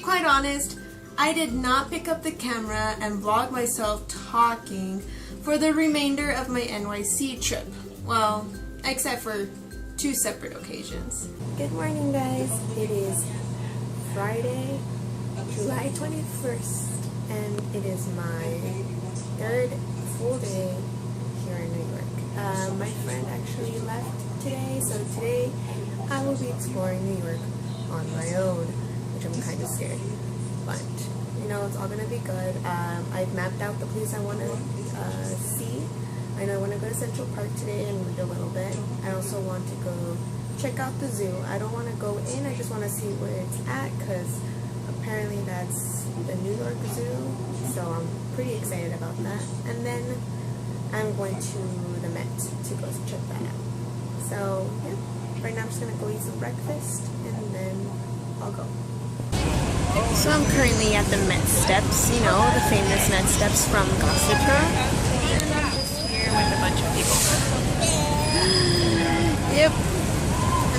quite honest, I did not pick up the camera and vlog myself talking for the remainder of my NYC trip. Well, except for 2 separate occasions. Good morning, guys. It is Friday, July 21st, and it is my 3rd full day here in New York. My friend actually left today, so today I will be exploring New York on my own, which I'm kind of scared, but you know, it's all gonna be good. I've mapped out the place I want to see. I know I want to go to Central Park today and read a little bit. I also want to go check out the zoo. I don't want to go in, I just want to see where it's at, because apparently that's the New York Zoo, so I'm pretty excited about that. And then I'm going to the Met to go check that out. So yeah, right now I'm just going to go eat some breakfast and then I'll go. So I'm currently at the Met Steps, you know, the famous Met Steps from Gossip Girl. And I'm just here with a bunch of people. Yep. I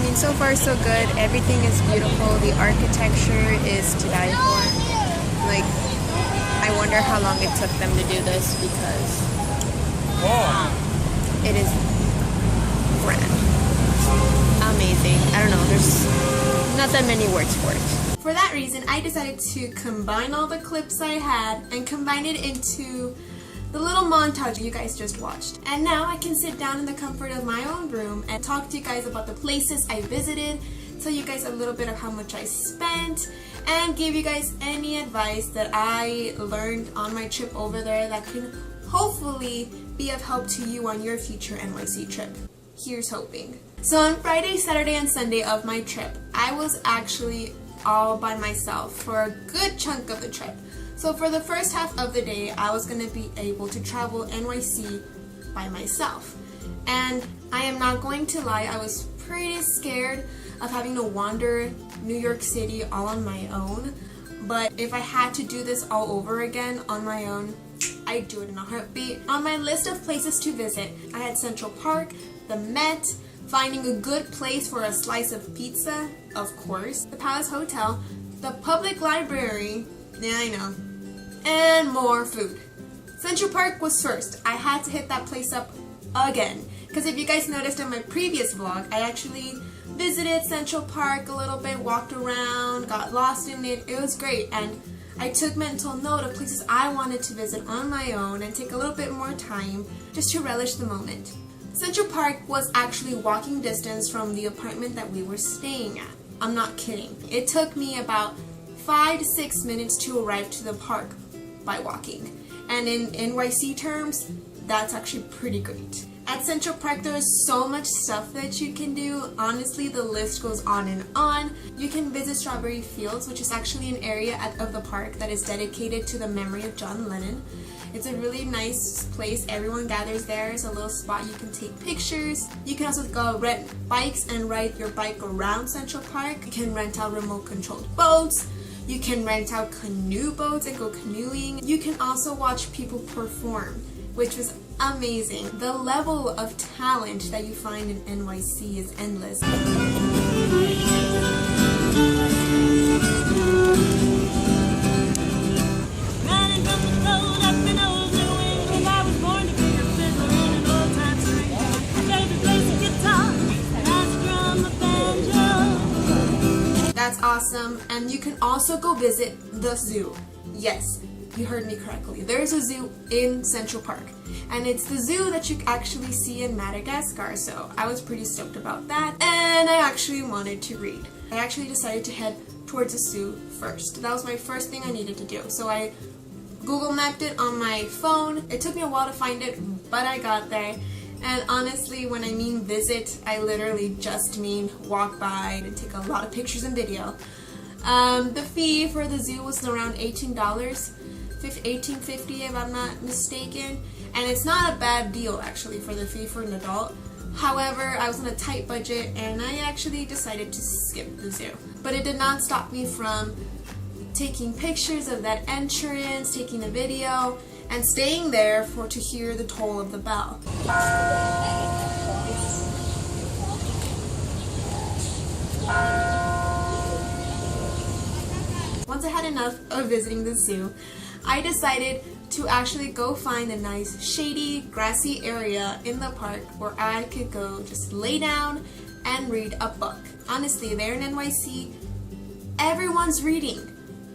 mean, so far so good. Everything is beautiful. The architecture is to die for. Like, I wonder how long it took them to do this, because it is grand. Amazing. I don't know, there's not that many words for it. For that reason, I decided to combine all the clips I had and combine it into the little montage you guys just watched. And now I can sit down in the comfort of my own room and talk to you guys about the places I visited, tell you guys a little bit of how much I spent, and give you guys any advice that I learned on my trip over there that can hopefully be of help to you on your future NYC trip. Here's hoping. So on Friday, Saturday, and Sunday of my trip, I was actually all by myself for a good chunk of the trip. So for the first half of the day, I was going to be able to travel NYC by myself. And I am not going to lie, I was pretty scared of having to wander New York City all on my own. But if I had to do this all over again on my own, I'd do it in a heartbeat. On my list of places to visit, I had Central Park, the Met, finding a good place for a slice of pizza, of course, the Palace Hotel, the public library, yeah I know, and more food. Central Park was first. I had to hit that place up again, because if you guys noticed in my previous vlog, I actually visited Central Park a little bit, walked around, got lost in it. It was great, and I took mental note of places I wanted to visit on my own and take a little bit more time just to relish the moment. Central Park was actually walking distance from the apartment that we were staying at. I'm not kidding. It took me about 5 to 6 minutes to arrive to the park by walking. And in NYC terms, that's actually pretty great. At Central Park, there is so much stuff that you can do. Honestly, the list goes on and on. You can visit Strawberry Fields, which is actually an area of the park that is dedicated to the memory of John Lennon. It's a really nice place. Everyone gathers there. It's a little spot you can take pictures. You can also go rent bikes and ride your bike around Central Park. You can rent out remote controlled boats. You can rent out canoe boats and go canoeing. You can also watch people perform, which was amazing. The level of talent that you find in NYC is endless. That's awesome. And you can also go visit the zoo. Yes, you heard me correctly. There's a zoo in Central Park, and it's the zoo that you actually see in Madagascar, so I was pretty stoked about that, and I actually wanted to read. I actually decided to head towards the zoo first. That was my first thing I needed to do, so I Google mapped it on my phone. It took me a while to find it, but I got there. And honestly, when I mean visit, I literally just mean walk by and take a lot of pictures and video. The fee for the zoo was around $18, $18.50 if I'm not mistaken, and it's not a bad deal actually for the fee for an adult. However, I was on a tight budget and I actually decided to skip the zoo. But it did not stop me from taking pictures of that entrance, taking a video, and staying there to hear the toll of the bell. once I had enough of visiting the zoo, I decided to actually go find a nice shady, grassy area in the park where I could go just lay down and read a book. Honestly, there in NYC, everyone's reading.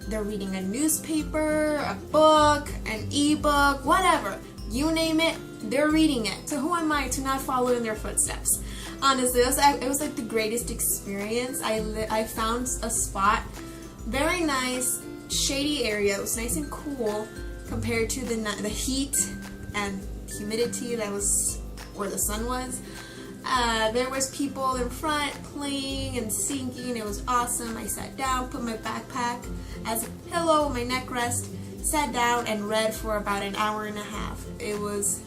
They're reading a newspaper, a book, an ebook, whatever. You name it, they're reading it. So who am I to not follow in their footsteps? Honestly, it was like the greatest experience. I found a spot, very nice, shady area. It was nice and cool compared to the heat and humidity that was where the sun was. There was people in front playing and singing. It was awesome. I sat down, put my backpack as a pillow, my neck rest, sat down and read for about an hour and a half. It was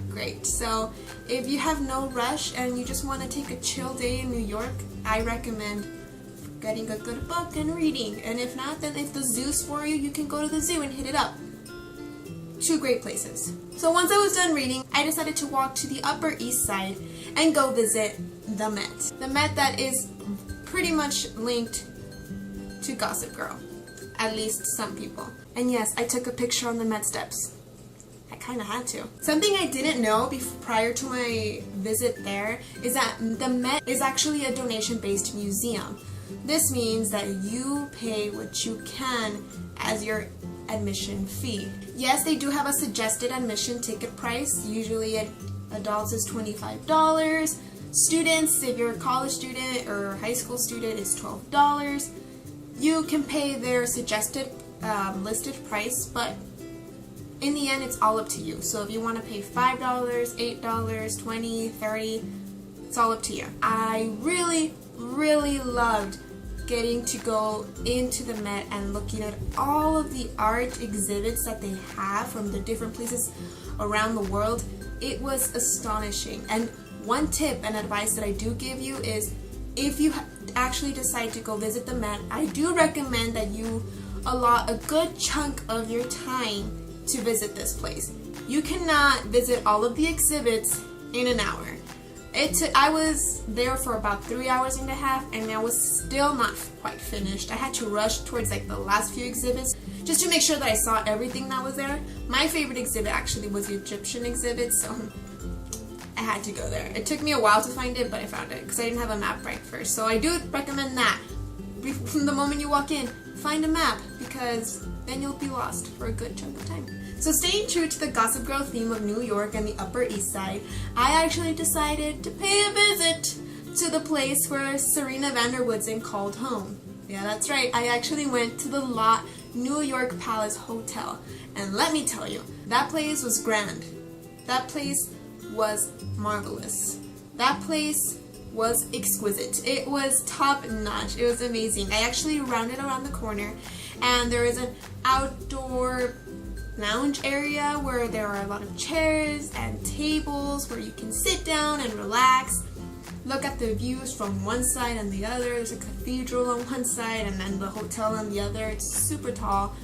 great. So if you have no rush and you just want to take a chill day in New York, I recommend getting a good book and reading. And if not, then if the zoo's for you, you can go to the zoo and hit it up. Two great places. So once I was done reading, I decided to walk to the Upper East Side and go visit the Met. The Met that is pretty much linked to Gossip Girl. At least some people. And yes, I took a picture on the Met steps. I kind of had to. Something I didn't know prior to my visit there is that the Met is actually a donation-based museum. This means that you pay what you can as your admission fee. Yes, they do have a suggested admission ticket price. Usually adults is $25. Students, if you're a college student or high school student, is $12. You can pay their suggested listed price, but in the end it's all up to you. So if you want to pay $5, $8, $20, $30, it's all up to you. I really loved getting to go into the Met and looking at all of the art exhibits that they have from the different places around the world. It was astonishing. And one tip and advice that I do give you is, if you actually decide to go visit the Met, I do recommend that you allot a good chunk of your time to visit this place. You cannot visit all of the exhibits in an hour. I was there for about 3 hours and a half, and I was still not quite finished. I had to rush towards like the last few exhibits just to make sure that I saw everything that was there. My favorite exhibit actually was the Egyptian exhibit, so I had to go there. It took me a while to find it, but I found it because I didn't have a map right first. So I do recommend that. From the moment you walk in, find a map, because then you'll be lost for a good chunk of time. So staying true to the Gossip Girl theme of New York and the Upper East Side, I actually decided to pay a visit to the place where Serena van der Woodsen called home. Yeah, that's right. I actually went to the Lot New York Palace Hotel. And let me tell you, that place was grand. That place was marvelous. That place was exquisite. It was top notch. It was amazing. I actually rounded around the corner, and there is an outdoor lounge area where there are a lot of chairs and tables where you can sit down and relax, look at the views from one side and the other. There's a cathedral on one side and then the hotel on the other. It's super tall.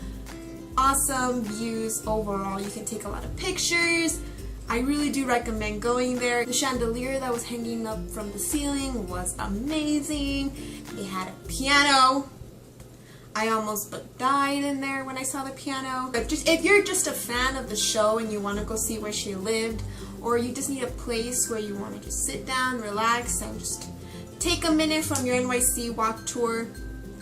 Awesome views overall. You can take a lot of pictures. I really do recommend going there. The chandelier that was hanging up from the ceiling was amazing. They had a piano. I almost died in there when I saw the piano. But if you're just a fan of the show and you want to go see where she lived, or you just need a place where you want to just sit down, relax, and just take a minute from your NYC walk tour,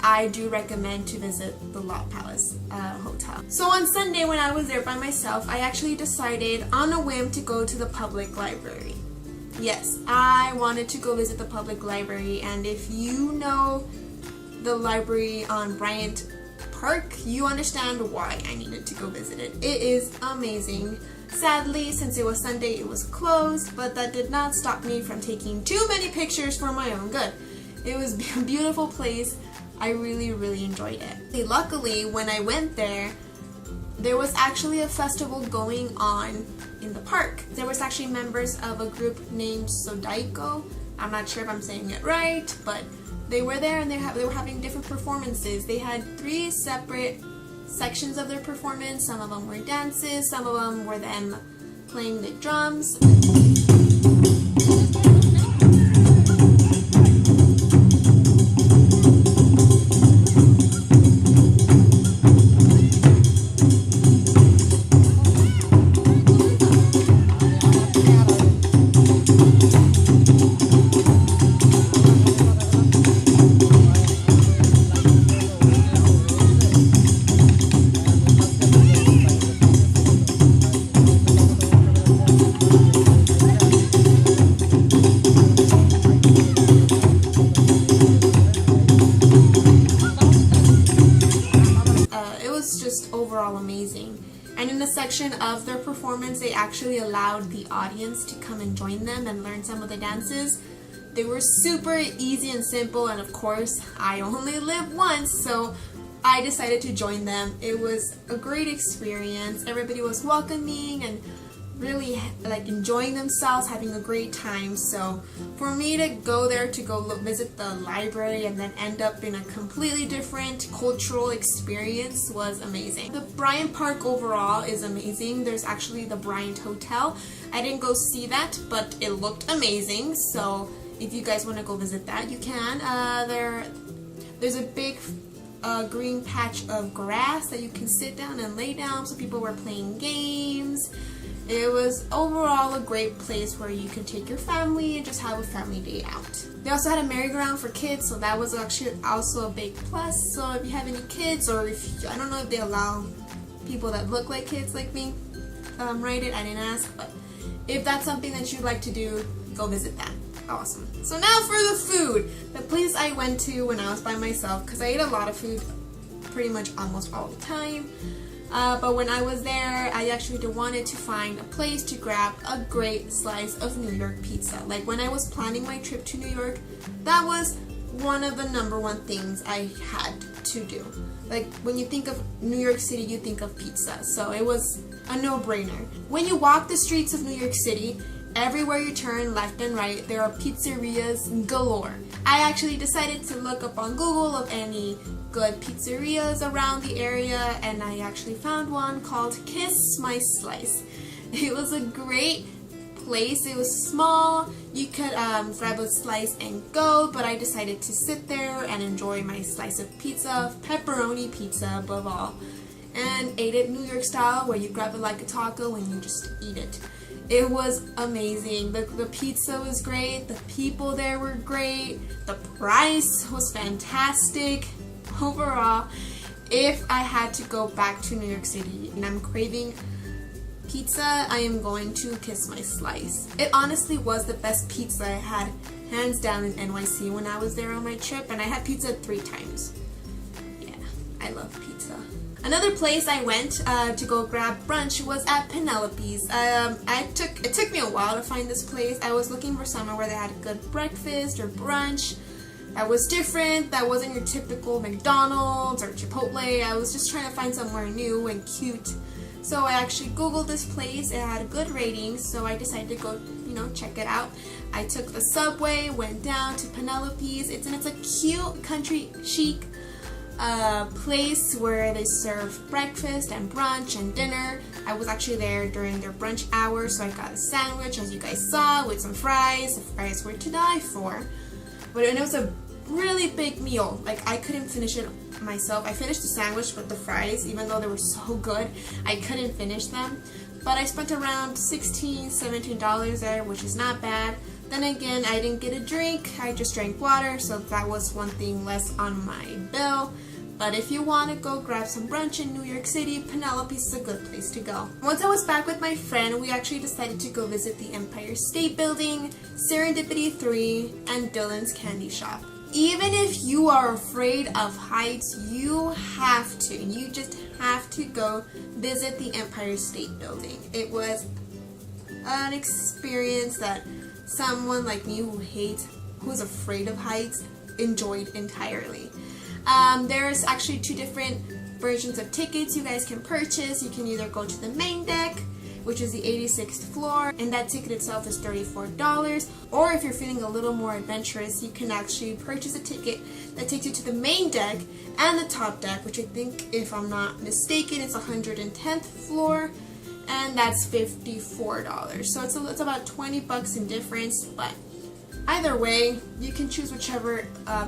I do recommend to visit the Lot Palace Hotel. So on Sunday when I was there by myself, I actually decided on a whim to go to the public library. Yes, I wanted to go visit the public library, and if you know the library on Bryant Park, you understand why I needed to go visit it. It is amazing. Sadly, since it was Sunday, it was closed, but that did not stop me from taking too many pictures for my own good. It was a beautiful place. I really enjoyed it. Luckily, when I went there, there was actually a festival going on in the park. There was actually members of a group named Sodaiko. I'm not sure if I'm saying it right, but they were there and they were having different performances. They had 3 separate sections of their performance. Some of them were dances, some of them were them playing the drums. section of their performance, they actually allowed the audience to come and join them and learn some of the dances. They were super easy and simple, and of course, I only live once, so I decided to join them. It was a great experience. Everybody was welcoming and really like enjoying themselves, having a great time. So for me to go there to go visit the library and then end up in a completely different cultural experience was amazing. The Bryant Park overall is amazing. There's actually the Bryant Hotel. I didn't go see that, but it looked amazing. So if you guys want to go visit that, you can. There's a big green patch of grass that you can sit down and lay down, so people were playing games. It was overall a great place where you can take your family and just have a family day out. They also had a merry-go-round for kids, so that was actually also a big plus. So if you have any kids, or if I don't know if they allow people that look like kids like me ride it, I didn't ask, but if that's something that you'd like to do, go visit that. Awesome. So now for the food. The place I went to when I was by myself, because I ate a lot of food pretty much almost all the time. But when I was there, I actually wanted to find a place to grab a great slice of New York pizza. Like when I was planning my trip to New York, that was one of the #1 things I had to do. Like when you think of New York City, you think of pizza. So it was a no-brainer. When you walk the streets of New York City, everywhere you turn left and right, there are pizzerias galore. I actually decided to look up on Google of any good pizzerias around the area, and I actually found one called Kiss My Slice. It was a great place. It was small. You could grab a slice and go, but I decided to sit there and enjoy my slice of pizza, pepperoni pizza above all, and ate it New York style, where you grab it like a taco and you just eat it. It was amazing. The pizza was great. The people there were great. The price was fantastic. Overall, if I had to go back to New York City and I'm craving pizza, I am going to Kiss My Slice. It honestly was the best pizza I had, hands down, in NYC when I was there on my trip, and I had pizza 3 times. Yeah, I love pizza. Another place I went to go grab brunch was at Penelopes. It took me a while to find this place. I was looking for somewhere where they had a good breakfast or brunch that was different, that wasn't your typical McDonald's or Chipotle. I was just trying to find somewhere new and cute. So I actually Googled this place. It had a good rating, so I decided to go, check it out. I took the subway, went down to Penelopes. It's a cute country chic place where they serve breakfast and brunch and dinner. I was actually there during their brunch hour, so I got a sandwich, as you guys saw, with some fries. The fries were to die for. But it was a really big meal. Like, I couldn't finish it myself. I finished the sandwich, but the fries, even though they were so good, I couldn't finish them. But I spent around $16, $17 there, which is not bad. Then again, I didn't get a drink. I just drank water, so that was one thing less on my bill. But if you want to go grab some brunch in New York City, Penelopes is a good place to go. Once I was back with my friend, we actually decided to go visit the Empire State Building, Serendipity 3, and Dylan's Candy Shop. Even if you are afraid of heights, you just have to go visit the Empire State Building. It was an experience that someone like me who's afraid of heights, enjoyed entirely. There's actually 2 different versions of tickets you guys can purchase. You can either go to the main deck, which is the 86th floor, and that ticket itself is $34. Or if you're feeling a little more adventurous, you can actually purchase a ticket that takes you to the main deck and the top deck, which I think, if I'm not mistaken, it's 110th floor, and that's $54. So it's about $20 in difference, but either way, you can choose whichever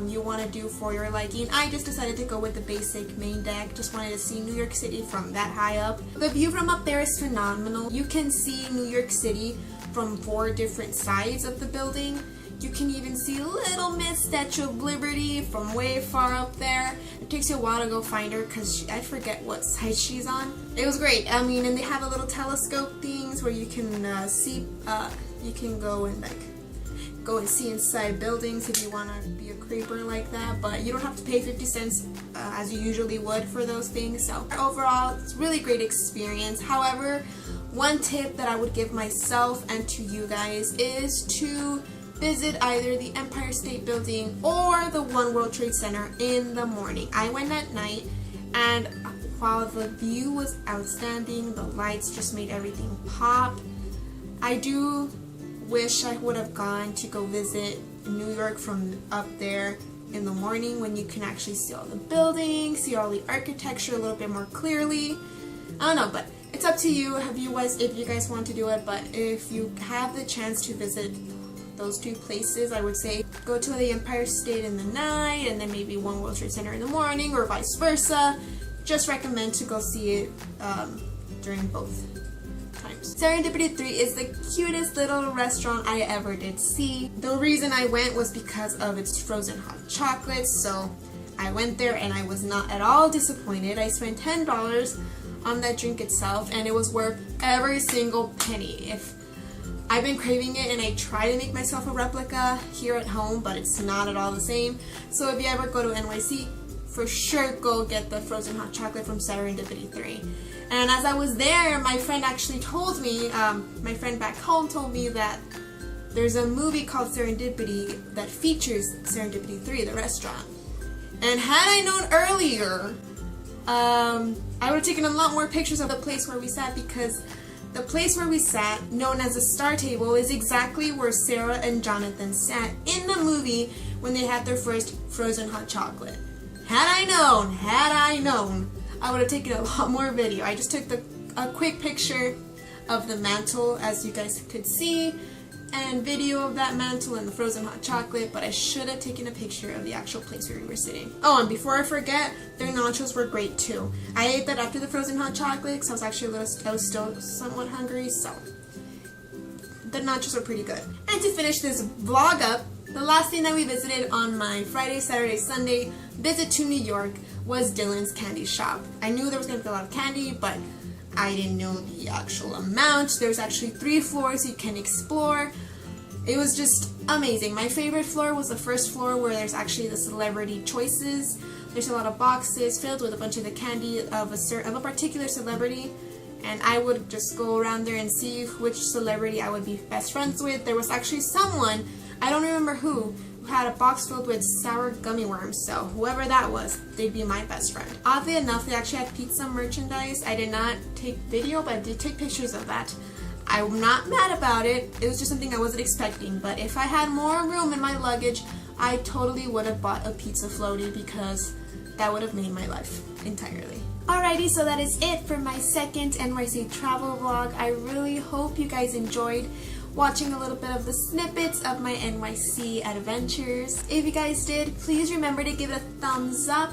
you want to do for your liking. I just decided to go with the basic main deck. Just wanted to see New York City from that high up. The view from up there is phenomenal. You can see New York City from 4 different sides of the building. You can even see Little Miss Statue of Liberty from way far up there. It takes you a while to go find her because I forget what side she's on. It was great. I mean, and they have a little telescope things where you can see, you can go and go and see inside buildings if you want to be a creeper like that, but you don't have to pay 50 cents as you usually would for those things. So overall, it's a really great experience. However, one tip that I would give myself and to you guys is to visit either the Empire State Building or the One World Trade Center in the morning. I went at night, and while the view was outstanding, the lights just made everything pop. I do wish I would have gone to go visit New York from up there in the morning when you can actually see all the buildings, see all the architecture a little bit more clearly. I don't know, but it's up to you if you guys want to do it. But if you have the chance to visit those two places, I would say go to the Empire State in the night and then maybe One World Trade Center in the morning, or vice versa. Just recommend to go see it during both times. Serendipity 3 is the cutest little restaurant I ever did see. The reason I went was because of its frozen hot chocolate, so I went there and I was not at all disappointed. I spent $10 on that drink itself and it was worth every single penny. I've been craving it and I try to make myself a replica here at home, but it's not at all the same. So if you ever go to NYC, for sure go get the frozen hot chocolate from Serendipity 3. And as I was there, my friend actually told me, my friend back home told me that there's a movie called Serendipity that features Serendipity 3, the restaurant. And had I known earlier, I would have taken a lot more pictures of the place where we sat, because the place where we sat, known as the Star Table, is exactly where Sarah and Jonathan sat in the movie when they had their first frozen hot chocolate. Had I known, I would have taken a lot more video. I just took a quick picture of the mantle, as you guys could see, and video of that mantle and the frozen hot chocolate, but I should have taken a picture of the actual place where we were sitting. Oh, and before I forget, their nachos were great too. I ate that after the frozen hot chocolate because I was still somewhat hungry, so the nachos were pretty good. And to finish this vlog up, the last thing that we visited on my Friday, Saturday, Sunday visit to New York was Dylan's candy shop. I knew there was going to be a lot of candy, but I didn't know the actual amount. There's actually 3 floors you can explore. It was just amazing. My favorite floor was the first floor, where there's actually the celebrity choices. There's a lot of boxes filled with a bunch of the candy of a particular celebrity, and I would just go around there and see which celebrity I would be best friends with. There was actually someone, I don't remember who had a box filled with sour gummy worms, so whoever that was, they'd be my best friend. Oddly enough, they actually had pizza merchandise. I did not take video, but I did take pictures of that. I'm not mad about it. It was just something I wasn't expecting, but if I had more room in my luggage, I totally would have bought a pizza floaty, because that would have made my life entirely. Alrighty, so that is it for my second NYC travel vlog. I really hope you guys enjoyed watching a little bit of the snippets of my NYC adventures. If you guys did, please remember to give it a thumbs up.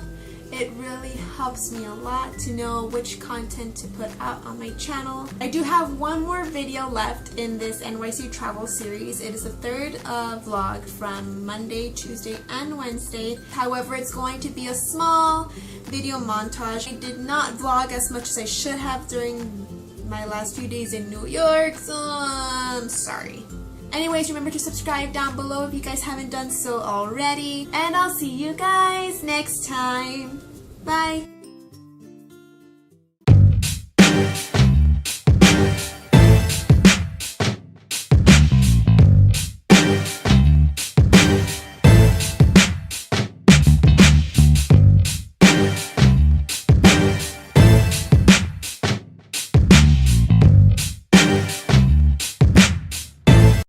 It really helps me a lot to know which content to put out on my channel. I do have one more video left in this NYC travel series. It is the third vlog from Monday, Tuesday, and Wednesday. However, it's going to be a small video montage. I did not vlog as much as I should have during my last few days in New York, so I'm sorry. Anyways, remember to subscribe down below if you guys haven't done so already, and I'll see you guys next time. Bye!